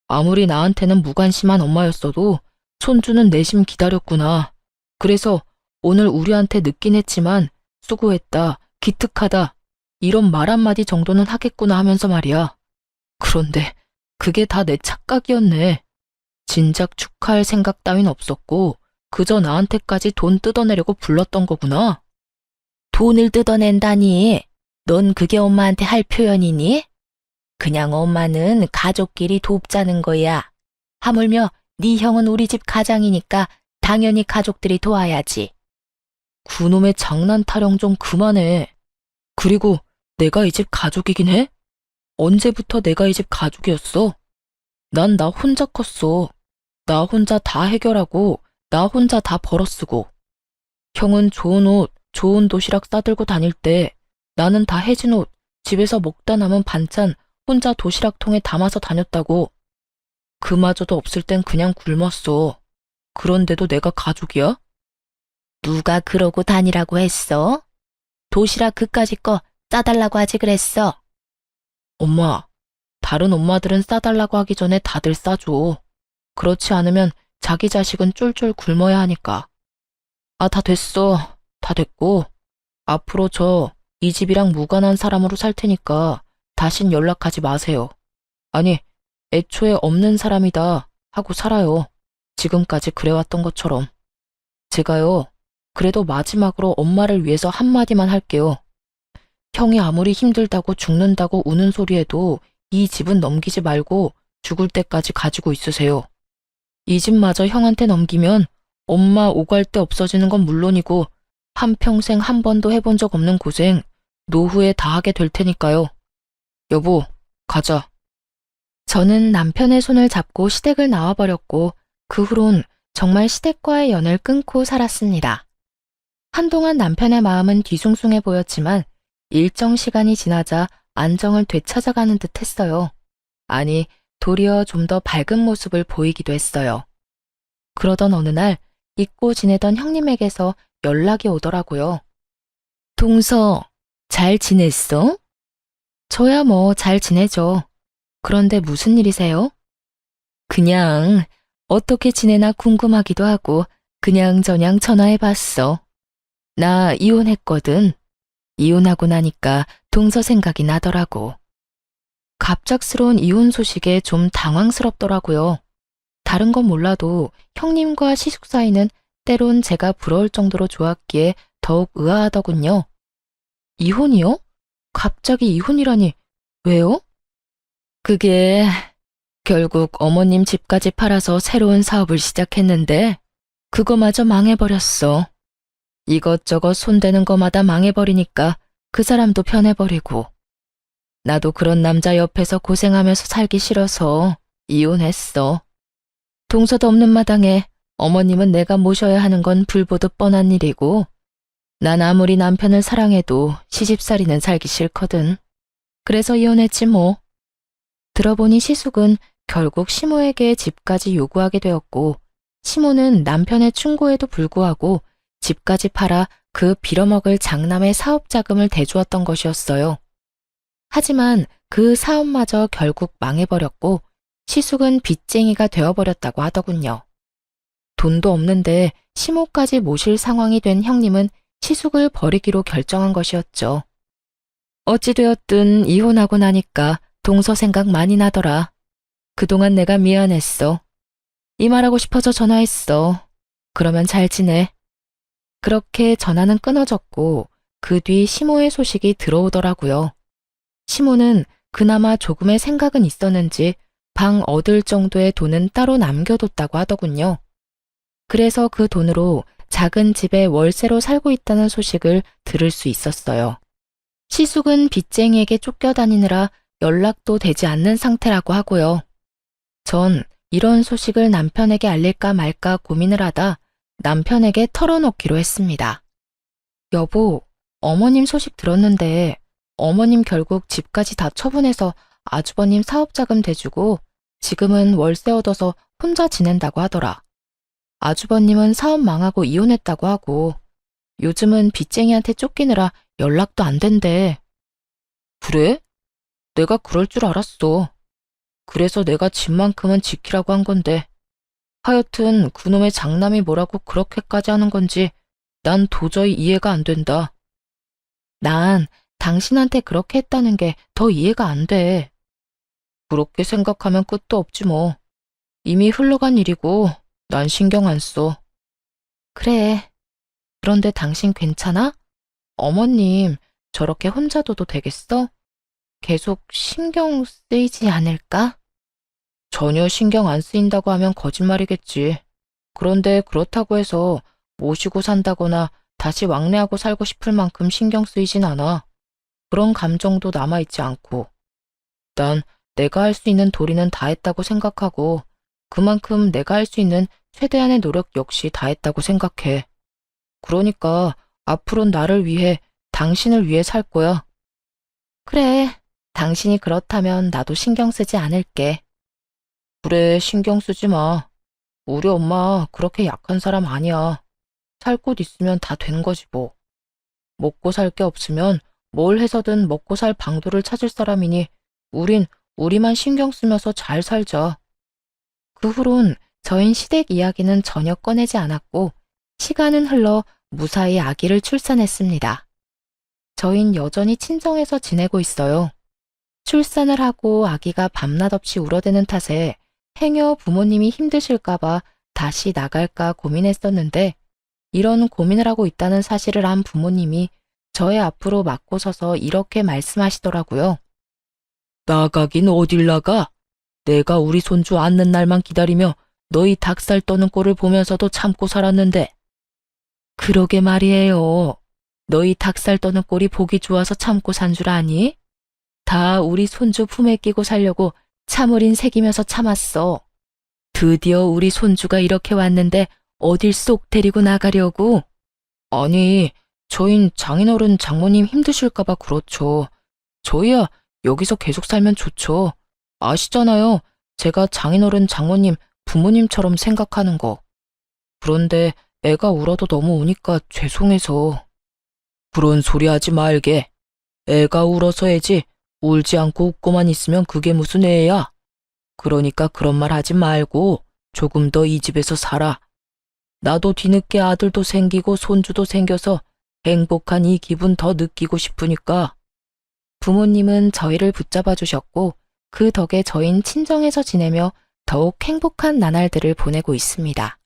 Speaker 1: 아무리 나한테는 무관심한 엄마였어도 손주는 내심 기다렸구나. 그래서 오늘 우리한테 늦긴 했지만 수고했다, 기특하다 이런 말 한마디 정도는 하겠구나 하면서 말이야. 그런데 그게 다 내 착각이었네. 진작 축하할 생각 따윈 없었고 그저 나한테까지 돈 뜯어내려고 불렀던 거구나.
Speaker 2: 돈을 뜯어낸다니. 넌 그게 엄마한테 할 표현이니? 그냥 엄마는 가족끼리 돕자는 거야. 하물며 네 형은 우리 집 가장이니까 당연히 가족들이 도와야지.
Speaker 1: 그놈의 장난 타령 좀 그만해. 그리고 내가 이 집 가족이긴 해? 언제부터 내가 이 집 가족이었어? 난 나 혼자 컸어. 나 혼자 다 해결하고 나 혼자 다 벌어쓰고. 형은 좋은 옷, 좋은 도시락 싸들고 다닐 때 나는 다 해진 옷, 집에서 먹다 남은 반찬 혼자 도시락통에 담아서 다녔다고. 그마저도 없을 땐 그냥 굶었어. 그런데도 내가 가족이야?
Speaker 2: 누가 그러고 다니라고 했어? 도시락 그까짓 거 싸달라고 하지 그랬어.
Speaker 1: 엄마, 다른 엄마들은 싸달라고 하기 전에 다들 싸줘. 그렇지 않으면 자기 자식은 쫄쫄 굶어야 하니까. 아, 다 됐어. 다 됐고. 앞으로 저 이 집이랑 무관한 사람으로 살 테니까 다신 연락하지 마세요. 아니, 애초에 없는 사람이다 하고 살아요. 지금까지 그래왔던 것처럼. 제가요, 그래도 마지막으로 엄마를 위해서 한마디만 할게요. 형이 아무리 힘들다고 죽는다고 우는 소리에도 이 집은 넘기지 말고 죽을 때까지 가지고 있으세요. 이 집마저 형한테 넘기면 엄마 오갈 데 없어지는 건 물론이고 한평생 한 번도 해본 적 없는 고생 노후에 다 하게 될 테니까요. 여보, 가자. 저는 남편의 손을 잡고 시댁을 나와버렸고 그 후론 정말 시댁과의 연을 끊고 살았습니다. 한동안 남편의 마음은 뒤숭숭해 보였지만 일정 시간이 지나자 안정을 되찾아가는 듯 했어요. 아니, 도리어 좀 더 밝은 모습을 보이기도 했어요. 그러던 어느 날 잊고 지내던 형님에게서 연락이 오더라고요.
Speaker 2: 동서, 잘 지냈어?
Speaker 1: 저야 뭐 잘 지내죠. 그런데 무슨 일이세요?
Speaker 2: 그냥 어떻게 지내나 궁금하기도 하고 그냥저냥 전화해봤어. 나 이혼했거든. 이혼하고 나니까 동서 생각이 나더라고.
Speaker 1: 갑작스러운 이혼 소식에 좀 당황스럽더라고요. 다른 건 몰라도 형님과 시숙 사이는 때론 제가 부러울 정도로 좋았기에 더욱 의아하더군요. 이혼이요? 갑자기 이혼이라니, 왜요?
Speaker 2: 그게 결국 어머님 집까지 팔아서 새로운 사업을 시작했는데 그거마저 망해버렸어. 이것저것 손대는 거마다 망해버리니까 그 사람도 편해버리고 나도 그런 남자 옆에서 고생하면서 살기 싫어서 이혼했어. 동서도 없는 마당에 어머님은 내가 모셔야 하는 건 불보듯 뻔한 일이고 난 아무리 남편을 사랑해도 시집살이는 살기 싫거든. 그래서 이혼했지 뭐.
Speaker 1: 들어보니 시숙은 결국 시모에게 집까지 요구하게 되었고, 시모는 남편의 충고에도 불구하고 집까지 팔아 그 빌어먹을 장남의 사업 자금을 대주었던 것이었어요. 하지만 그 사업마저 결국 망해버렸고, 시숙은 빚쟁이가 되어버렸다고 하더군요. 돈도 없는데 시모까지 모실 상황이 된 형님은 시숙을 버리기로 결정한 것이었죠. 어찌되었든 이혼하고 나니까 동서 생각 많이 나더라. 그동안 내가 미안했어. 이 말하고 싶어서 전화했어. 그러면 잘 지내. 그렇게 전화는 끊어졌고 그 뒤 시모의 소식이 들어오더라고요. 시모는 그나마 조금의 생각은 있었는지 방 얻을 정도의 돈은 따로 남겨뒀다고 하더군요. 그래서 그 돈으로 작은 집에 월세로 살고 있다는 소식을 들을 수 있었어요. 시숙은 빚쟁이에게 쫓겨다니느라 연락도 되지 않는 상태라고 하고요. 전 이런 소식을 남편에게 알릴까 말까 고민을 하다 남편에게 털어놓기로 했습니다. 여보, 어머님 소식 들었는데 어머님 결국 집까지 다 처분해서 아주버님 사업자금 대주고 지금은 월세 얻어서 혼자 지낸다고 하더라. 아주버님은 사업 망하고 이혼했다고 하고 요즘은 빚쟁이한테 쫓기느라 연락도 안 된대. 그래? 내가 그럴 줄 알았어. 그래서 내가 집만큼은 지키라고 한 건데 하여튼 그놈의 장남이 뭐라고 그렇게까지 하는 건지 난 도저히 이해가 안 된다. 난 당신한테 그렇게 했다는 게 더 이해가 안 돼. 그렇게 생각하면 끝도 없지 뭐. 이미 흘러간 일이고 난 신경 안 써. 그래. 그런데 당신 괜찮아? 어머님 저렇게 혼자 둬도 되겠어? 계속 신경 쓰이지 않을까? 전혀 신경 안 쓰인다고 하면 거짓말이겠지. 그런데 그렇다고 해서 모시고 산다거나 다시 왕래하고 살고 싶을 만큼 신경 쓰이진 않아. 그런 감정도 남아있지 않고. 난 내가 할 수 있는 도리는 다 했다고 생각하고 그만큼 내가 할 수 있는 최대한의 노력 역시 다 했다고 생각해. 그러니까 앞으로는 나를 위해, 당신을 위해 살 거야. 그래, 당신이 그렇다면 나도 신경 쓰지 않을게. 그래, 신경 쓰지 마. 우리 엄마 그렇게 약한 사람 아니야. 살 곳 있으면 다 된 거지 뭐. 먹고 살 게 없으면 뭘 해서든 먹고 살 방도를 찾을 사람이니 우린 우리만 신경 쓰면서 잘 살자. 그 후론 저희 시댁 이야기는 전혀 꺼내지 않았고 시간은 흘러 무사히 아기를 출산했습니다. 저흰 여전히 친정에서 지내고 있어요. 출산을 하고 아기가 밤낮 없이 울어대는 탓에 행여 부모님이 힘드실까봐 다시 나갈까 고민했었는데 이런 고민을 하고 있다는 사실을 안 부모님이 저의 앞으로 맞고 서서 이렇게 말씀하시더라고요. 나가긴 어딜 나가? 내가 우리 손주 앉는 날만 기다리며 너희 닭살 떠는 꼴을 보면서도 참고 살았는데. 그러게 말이에요. 너희 닭살 떠는 꼴이 보기 좋아서 참고 산 줄 아니? 다 우리 손주 품에 끼고 살려고 참을인 새기면서 참았어. 드디어 우리 손주가 이렇게 왔는데 어딜 쏙 데리고 나가려고? 아니, 저흰 장인어른 장모님 힘드실까봐 그렇죠. 저희야 여기서 계속 살면 좋죠. 아시잖아요. 제가 장인어른 장모님 부모님처럼 생각하는 거. 그런데 애가 울어도 너무 우니까 죄송해서.
Speaker 2: 그런 소리 하지 말게. 애가 울어서 애지. 울지 않고 웃고만 있으면 그게 무슨 애야. 그러니까 그런 말 하지 말고 조금 더 이 집에서 살아. 나도 뒤늦게 아들도 생기고 손주도 생겨서 행복한 이 기분 더 느끼고 싶으니까.
Speaker 1: 부모님은 저희를 붙잡아 주셨고 그 덕에 저흰 친정에서 지내며 더욱 행복한 나날들을 보내고 있습니다.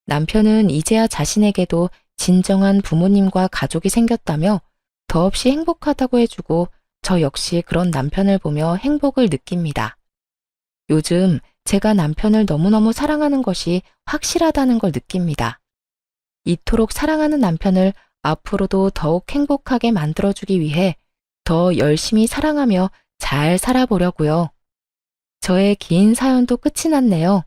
Speaker 1: 남편은 이제야 자신에게도 진정한 부모님과 가족이 생겼다며 더없이 행복하다고 해주고 저 역시 그런 남편을 보며 행복을 느낍니다. 요즘 제가 남편을 너무너무 사랑하는 것이 확실하다는 걸 느낍니다. 이토록 사랑하는 남편을 앞으로도 더욱 행복하게 만들어주기 위해 더 열심히 사랑하며 잘 살아보려고요. 저의 긴 사연도 끝이 났네요.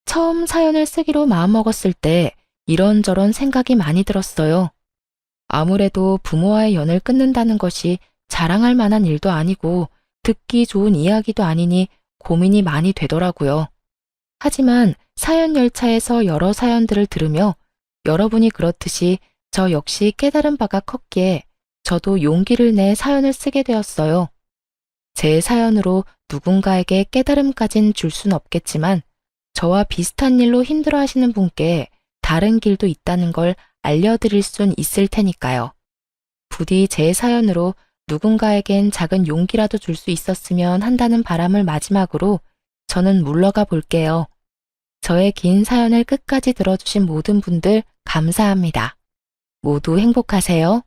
Speaker 1: 처음 사연을 쓰기로 마음먹었을 때 이런저런 생각이 많이 들었어요. 아무래도 부모와의 연을 끊는다는 것이 자랑할 만한 일도 아니고 듣기 좋은 이야기도 아니니 고민이 많이 되더라고요. 하지만 사연 열차에서 여러 사연들을 들으며 여러분이 그렇듯이 저 역시 깨달은 바가 컸기에 저도 용기를 내 사연을 쓰게 되었어요. 제 사연으로 누군가에게 깨달음까진 줄 순 없겠지만 저와 비슷한 일로 힘들어하시는 분께 다른 길도 있다는 걸 알려드릴 순 있을 테니까요. 부디 제 사연으로 누군가에겐 작은 용기라도 줄 수 있었으면 한다는 바람을 마지막으로 저는 물러가 볼게요. 저의 긴 사연을 끝까지 들어주신 모든 분들 감사합니다. 모두 행복하세요.